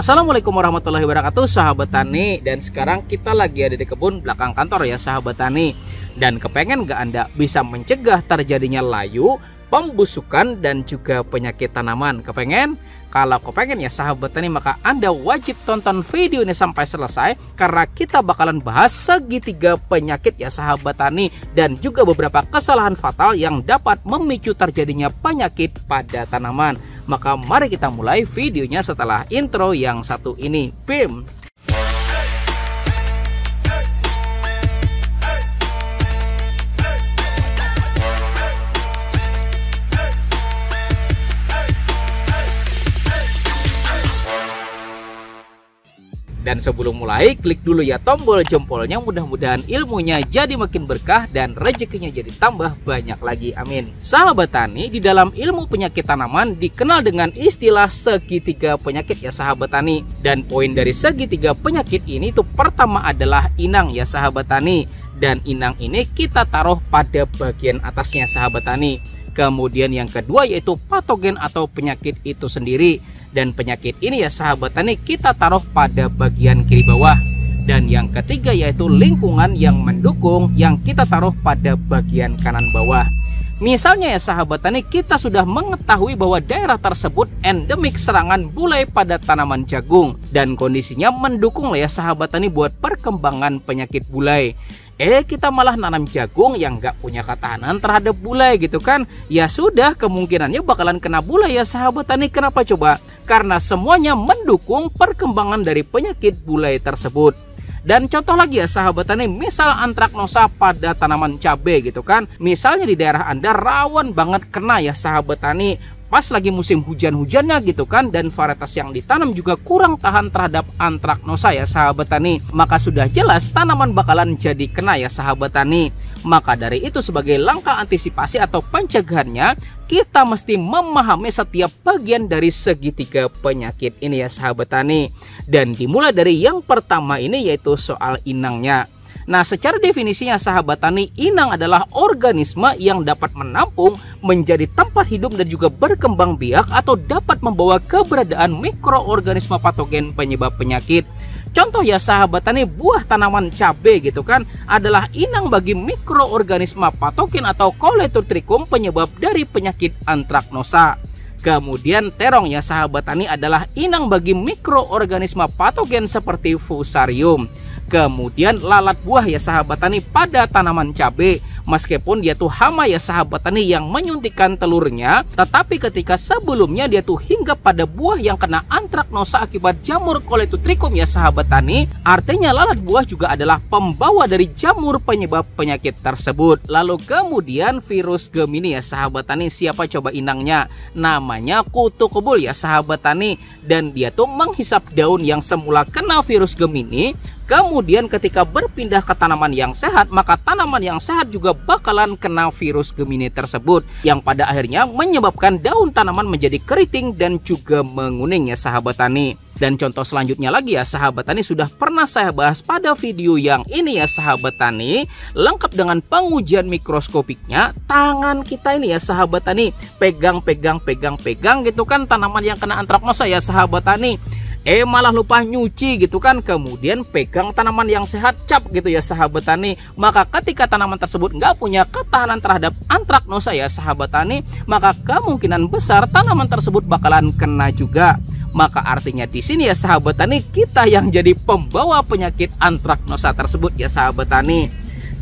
Assalamualaikum warahmatullahi wabarakatuh sahabat tani. Dan sekarang kita lagi ada di kebun belakang kantor ya sahabat tani. Dan kepengen gak Anda bisa mencegah terjadinya layu, pembusukan dan juga penyakit tanaman? Kepengen? Kalau kepengen ya sahabat tani, maka Anda wajib tonton video ini sampai selesai, karena kita bakalan bahas segitiga penyakit ya sahabat tani, dan juga beberapa kesalahan fatal yang dapat memicu terjadinya penyakit pada tanaman. Maka mari kita mulai videonya setelah intro yang satu ini. Bim. Dan sebelum mulai, klik dulu ya tombol jempolnya. Mudah-mudahan ilmunya jadi makin berkah dan rezekinya jadi tambah banyak lagi. Amin. Sahabat tani, di dalam ilmu penyakit tanaman dikenal dengan istilah segitiga penyakit ya sahabat tani. Dan poin dari segitiga penyakit ini tuh pertama adalah inang ya sahabat tani. Dan inang ini kita taruh pada bagian atasnya sahabat tani. Kemudian yang kedua yaitu patogen atau penyakit itu sendiri. Dan penyakit ini ya sahabat tani kita taruh pada bagian kiri bawah. Dan yang ketiga yaitu lingkungan yang mendukung, yang kita taruh pada bagian kanan bawah. Misalnya ya sahabat tani, kita sudah mengetahui bahwa daerah tersebut endemik serangan bulai pada tanaman jagung. Dan kondisinya mendukung lah ya sahabat tani buat perkembangan penyakit bulai. Kita malah nanam jagung yang gak punya ketahanan terhadap bulai gitu kan. Ya sudah, kemungkinannya bakalan kena bulai ya sahabat tani. Kenapa coba? Karena semuanya mendukung perkembangan dari penyakit bulai tersebut. Dan contoh lagi ya sahabat tani, misal antraknosa pada tanaman cabai gitu kan. Misalnya di daerah Anda rawan banget kena ya sahabat tani pas lagi musim hujan-hujannya gitu kan, dan varietas yang ditanam juga kurang tahan terhadap antraknosa ya sahabat tani, maka sudah jelas tanaman bakalan jadi kena ya sahabat tani. Maka dari itu sebagai langkah antisipasi atau pencegahannya, kita mesti memahami setiap bagian dari segitiga penyakit ini ya sahabat tani. Dan dimulai dari yang pertama ini yaitu soal inangnya. Nah, secara definisinya sahabat tani, inang adalah organisme yang dapat menampung, menjadi tempat hidup dan juga berkembang biak, atau dapat membawa keberadaan mikroorganisme patogen penyebab penyakit. Contoh ya sahabat tani, buah tanaman cabai gitu kan adalah inang bagi mikroorganisme patogen atau Coleotrichum penyebab dari penyakit antraknosa. Kemudian terong ya sahabat tani adalah inang bagi mikroorganisme patogen seperti Fusarium. Kemudian lalat buah ya sahabat tani pada tanaman cabai, meskipun dia tuh hama ya sahabat tani yang menyuntikkan telurnya, tetapi ketika sebelumnya dia tuh hinggap pada buah yang kena antraknosa akibat jamur Coleotrichum ya sahabat tani, artinya lalat buah juga adalah pembawa dari jamur penyebab penyakit tersebut. Lalu kemudian virus Gemini ya sahabat tani, siapa coba inangnya? Namanya kutu kebul ya sahabat tani, dan dia tuh menghisap daun yang semula kena virus Gemini. Kemudian ketika berpindah ke tanaman yang sehat, maka tanaman yang sehat juga bakalan kena virus Gemini tersebut, yang pada akhirnya menyebabkan daun tanaman menjadi keriting dan juga menguning ya sahabat tani. Dan contoh selanjutnya lagi ya sahabat tani, sudah pernah saya bahas pada video yang ini ya sahabat tani, lengkap dengan pengujian mikroskopiknya. Tangan kita ini ya sahabat tani, pegang gitu kan tanaman yang kena antraknosa ya sahabat tani, malah lupa nyuci gitu kan. Kemudian pegang tanaman yang sehat, cap gitu ya sahabat tani, maka ketika tanaman tersebut nggak punya ketahanan terhadap antraknosa ya sahabat tani, maka kemungkinan besar tanaman tersebut bakalan kena juga. Maka artinya di sini ya sahabat tani, kita yang jadi pembawa penyakit antraknosa tersebut ya sahabat tani.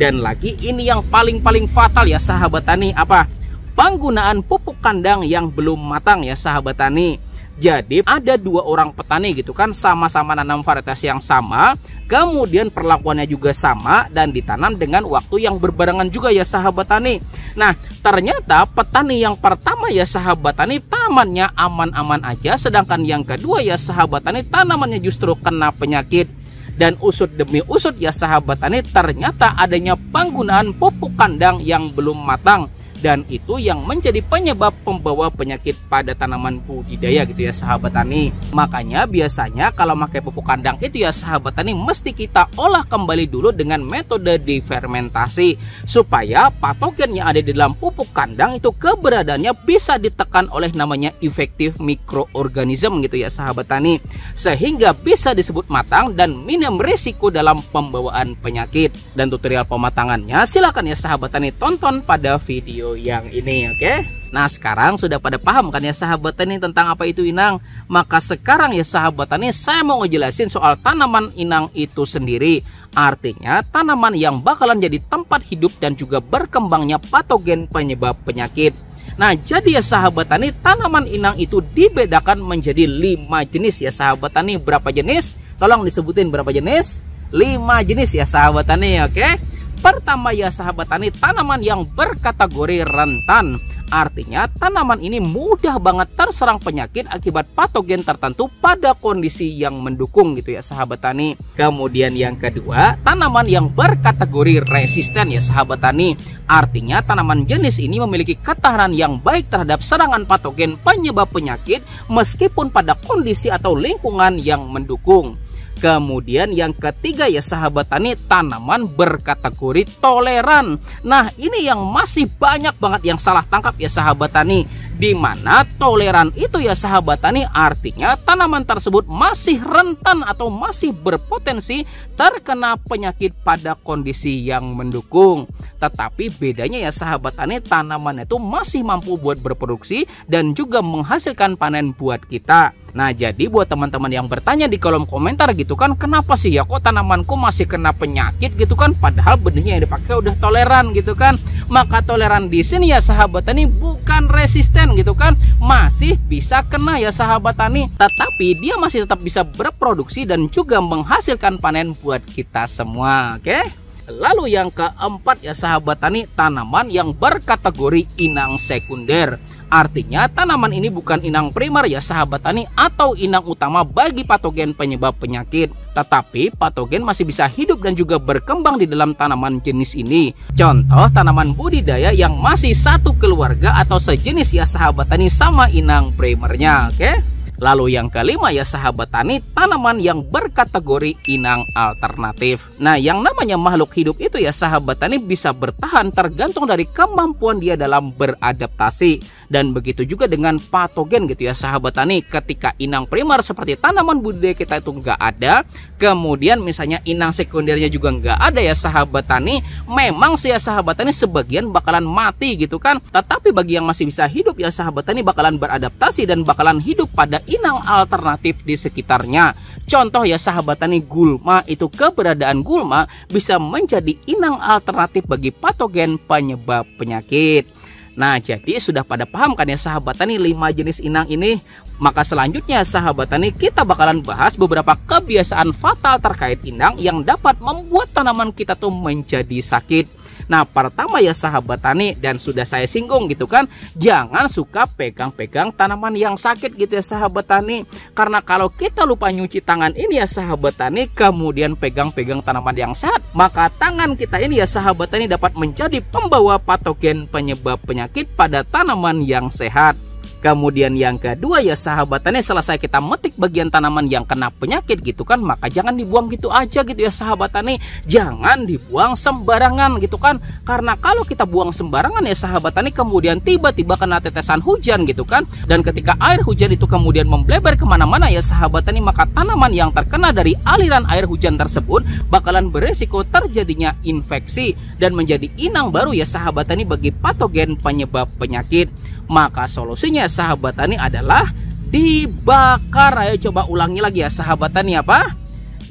Dan lagi ini yang paling fatal ya sahabat tani, apa? Penggunaan pupuk kandang yang belum matang ya sahabat tani. Jadi ada dua orang petani gitu kan, sama-sama nanam varietas yang sama, kemudian perlakuannya juga sama, dan ditanam dengan waktu yang berbarengan juga ya sahabat tani. Nah, ternyata petani yang pertama ya sahabat tani tanamannya aman-aman aja, sedangkan yang kedua ya sahabat tani tanamannya justru kena penyakit. Dan usut demi usut ya sahabat tani, ternyata adanya penggunaan pupuk kandang yang belum matang. dan itu yang menjadi penyebab pembawa penyakit pada tanaman budidaya gitu ya sahabat tani. Makanya biasanya kalau pakai pupuk kandang itu ya sahabat tani mesti kita olah kembali dulu dengan metode difermentasi supaya patogen yang ada di dalam pupuk kandang itu keberadaannya bisa ditekan oleh namanya efektif mikroorganisme gitu ya sahabat tani, sehingga bisa disebut matang dan minim risiko dalam pembawaan penyakit. Dan tutorial pematangannya silakan ya sahabat tani tonton pada video yang ini, oke? Nah sekarang sudah pada paham kan ya sahabat tani tentang apa itu inang? Maka sekarang ya sahabat tani saya mau ngejelasin soal tanaman inang itu sendiri. Artinya tanaman yang bakalan jadi tempat hidup dan juga berkembangnya patogen penyebab penyakit. Nah jadi ya sahabat tani, tanaman inang itu dibedakan menjadi 5 jenis ya sahabat tani. Berapa jenis? Tolong disebutin berapa jenis? 5 jenis ya sahabat tani, oke? Pertama ya sahabat tani, tanaman yang berkategori rentan. Artinya tanaman ini mudah banget terserang penyakit akibat patogen tertentu pada kondisi yang mendukung gitu ya sahabat tani. Kemudian yang kedua, tanaman yang berkategori resisten ya sahabat tani. Artinya tanaman jenis ini memiliki ketahanan yang baik terhadap serangan patogen penyebab penyakit meskipun pada kondisi atau lingkungan yang mendukung. Kemudian yang ketiga ya sahabat tani, tanaman berkategori toleran. Nah ini yang masih banyak banget yang salah tangkap ya sahabat tani, dimana toleran itu ya sahabat tani artinya tanaman tersebut masih rentan atau masih berpotensi terkena penyakit pada kondisi yang mendukung. Tetapi bedanya ya sahabat tani, tanaman itu masih mampu buat berproduksi dan juga menghasilkan panen buat kita. Nah jadi buat teman-teman yang bertanya di kolom komentar gitu kan, kenapa sih ya kok tanamanku masih kena penyakit gitu kan, padahal benihnya yang dipakai udah toleran gitu kan. Maka toleran di sini ya sahabat tani bukan resisten gitu kan, masih bisa kena ya sahabat tani, tetapi dia masih tetap bisa berproduksi dan juga menghasilkan panen buat kita semua, oke? Lalu yang keempat ya sahabat tani, tanaman yang berkategori inang sekunder. Artinya tanaman ini bukan inang primer ya sahabat tani atau inang utama bagi patogen penyebab penyakit, tetapi patogen masih bisa hidup dan juga berkembang di dalam tanaman jenis ini. Contoh tanaman budidaya yang masih satu keluarga atau sejenis ya sahabat tani sama inang primernya, oke? Lalu yang kelima ya sahabat tani, tanaman yang berkategori inang alternatif. Nah yang namanya makhluk hidup itu ya sahabat tani bisa bertahan tergantung dari kemampuan dia dalam beradaptasi. Dan begitu juga dengan patogen gitu ya sahabat tani. Ketika inang primer seperti tanaman budidaya kita itu nggak ada, kemudian misalnya inang sekundernya juga nggak ada ya sahabat tani, memang sih ya sahabat tani sebagian bakalan mati gitu kan. Tetapi bagi yang masih bisa hidup ya sahabat tani bakalan beradaptasi dan bakalan hidup pada inang alternatif di sekitarnya. Contoh ya sahabat tani, gulma, itu keberadaan gulma bisa menjadi inang alternatif bagi patogen penyebab penyakit. Nah jadi sudah pada paham kan ya sahabat tani 5 jenis inang ini. Maka selanjutnya sahabat tani kita bakalan bahas beberapa kebiasaan fatal terkait inang yang dapat membuat tanaman kita tuh menjadi sakit. Nah pertama ya sahabat tani, dan sudah saya singgung gitu kan, jangan suka pegang-pegang tanaman yang sakit gitu ya sahabat tani. Karena kalau kita lupa nyuci tangan ini ya sahabat tani, kemudian pegang-pegang tanaman yang sehat, maka tangan kita ini ya sahabat tani dapat menjadi pembawa patogen penyebab penyakit pada tanaman yang sehat. Kemudian yang kedua ya sahabat tani, selesai kita metik bagian tanaman yang kena penyakit gitu kan, maka jangan dibuang gitu aja gitu ya sahabat tani. Jangan dibuang sembarangan gitu kan, karena kalau kita buang sembarangan ya sahabat tani, kemudian tiba-tiba kena tetesan hujan gitu kan, dan ketika air hujan itu kemudian membleber kemana-mana ya sahabat tani, maka tanaman yang terkena dari aliran air hujan tersebut bakalan beresiko terjadinya infeksi dan menjadi inang baru ya sahabat tani bagi patogen penyebab penyakit. Maka solusinya sahabat tani adalah dibakar. Ayo coba ulangi lagi ya sahabat tani, apa?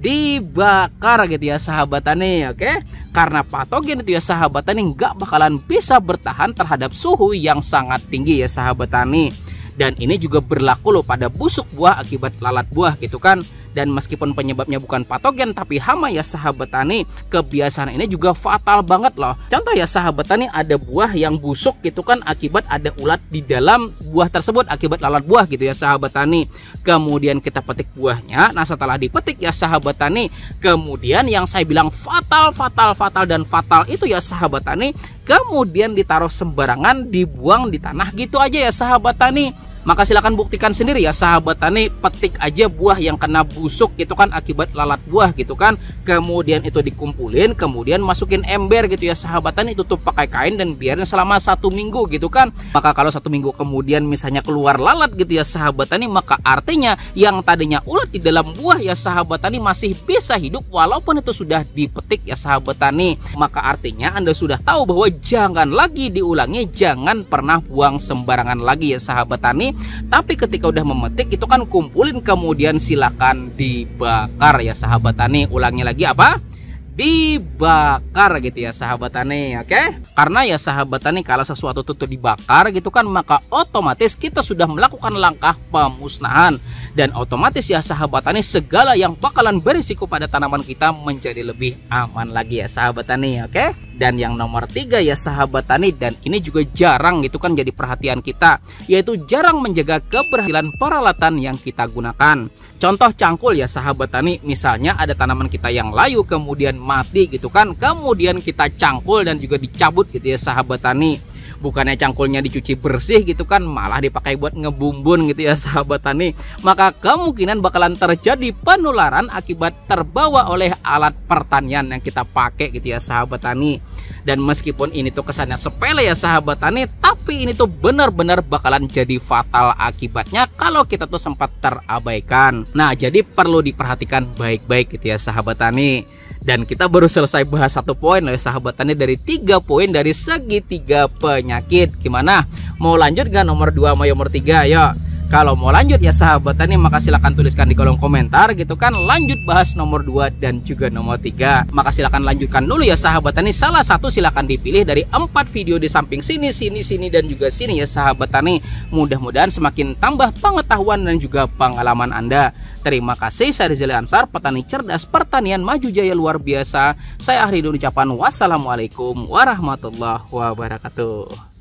Dibakar gitu ya sahabat tani, oke? Karena patogen itu ya sahabat tani nggak bakalan bisa bertahan terhadap suhu yang sangat tinggi ya sahabat tani. Dan ini juga berlaku loh pada busuk buah akibat lalat buah gitu kan. Dan meskipun penyebabnya bukan patogen tapi hama ya sahabat tani, kebiasaan ini juga fatal banget loh. Contoh ya sahabat tani, ada buah yang busuk gitu kan akibat ada ulat di dalam buah tersebut akibat lalat buah gitu ya sahabat tani. Kemudian kita petik buahnya. Nah setelah dipetik ya sahabat tani, kemudian yang saya bilang fatal dan fatal itu ya sahabat tani, kemudian ditaruh sembarangan, dibuang di tanah gitu aja ya sahabat tani. Maka silakan buktikan sendiri ya sahabat tani, petik aja buah yang kena busuk gitu kan akibat lalat buah gitu kan. Kemudian itu dikumpulin, kemudian masukin ember gitu ya sahabat tani, tutup pakai kain dan biarin selama 1 minggu gitu kan. Maka kalau 1 minggu kemudian misalnya keluar lalat gitu ya sahabat tani, maka artinya yang tadinya ulat di dalam buah ya sahabat tani masih bisa hidup walaupun itu sudah dipetik ya sahabat tani. Maka artinya Anda sudah tahu bahwa jangan lagi diulangi, jangan pernah buang sembarangan lagi ya sahabat tani. Tapi ketika udah memetik itu kan kumpulin, kemudian silakan dibakar ya sahabat tani. Ulangi lagi apa? Dibakar gitu ya sahabat tani, oke? Karena ya sahabat tani, kalau sesuatu itu dibakar gitu kan, maka otomatis kita sudah melakukan langkah pemusnahan, dan otomatis ya sahabat tani, segala yang bakalan berisiko pada tanaman kita menjadi lebih aman lagi ya sahabat tani, oke? Dan yang nomor 3 ya sahabat tani, dan ini juga jarang gitu kan jadi perhatian kita, yaitu jarang menjaga keberhasilan peralatan yang kita gunakan. Contoh cangkul ya sahabat tani, misalnya ada tanaman kita yang layu kemudian mati gitu kan, kemudian kita cangkul dan juga dicabut gitu ya sahabat tani. Bukannya cangkulnya dicuci bersih gitu kan, malah dipakai buat ngebumbun gitu ya sahabat tani. Maka kemungkinan bakalan terjadi penularan akibat terbawa oleh alat pertanian yang kita pakai gitu ya sahabat tani. Dan meskipun ini tuh kesannya sepele ya sahabat tani, tapi ini tuh benar-benar bakalan jadi fatal akibatnya kalau kita tuh sempat terabaikan. Nah, jadi perlu diperhatikan baik-baik gitu ya sahabat tani. Dan kita baru selesai bahas 1 poin loh ya sahabat tani, dari 3 poin dari segitiga penyakit. Gimana? Mau lanjut gak nomor 2 sama nomor 3? Ayo. Kalau mau lanjut ya sahabat tani, maka silahkan tuliskan di kolom komentar gitu kan, lanjut bahas nomor 2 dan juga nomor 3. Maka silahkan lanjutkan dulu ya sahabat tani. Salah satu silahkan dipilih dari 4 video di samping sini, sini, dan juga sini ya sahabat tani. Mudah-mudahan semakin tambah pengetahuan dan juga pengalaman Anda. Terima kasih, saya Rizal Ansar, petani cerdas, pertanian maju jaya luar biasa. Saya akhiri dulu ucapan wassalamualaikum warahmatullahi wabarakatuh.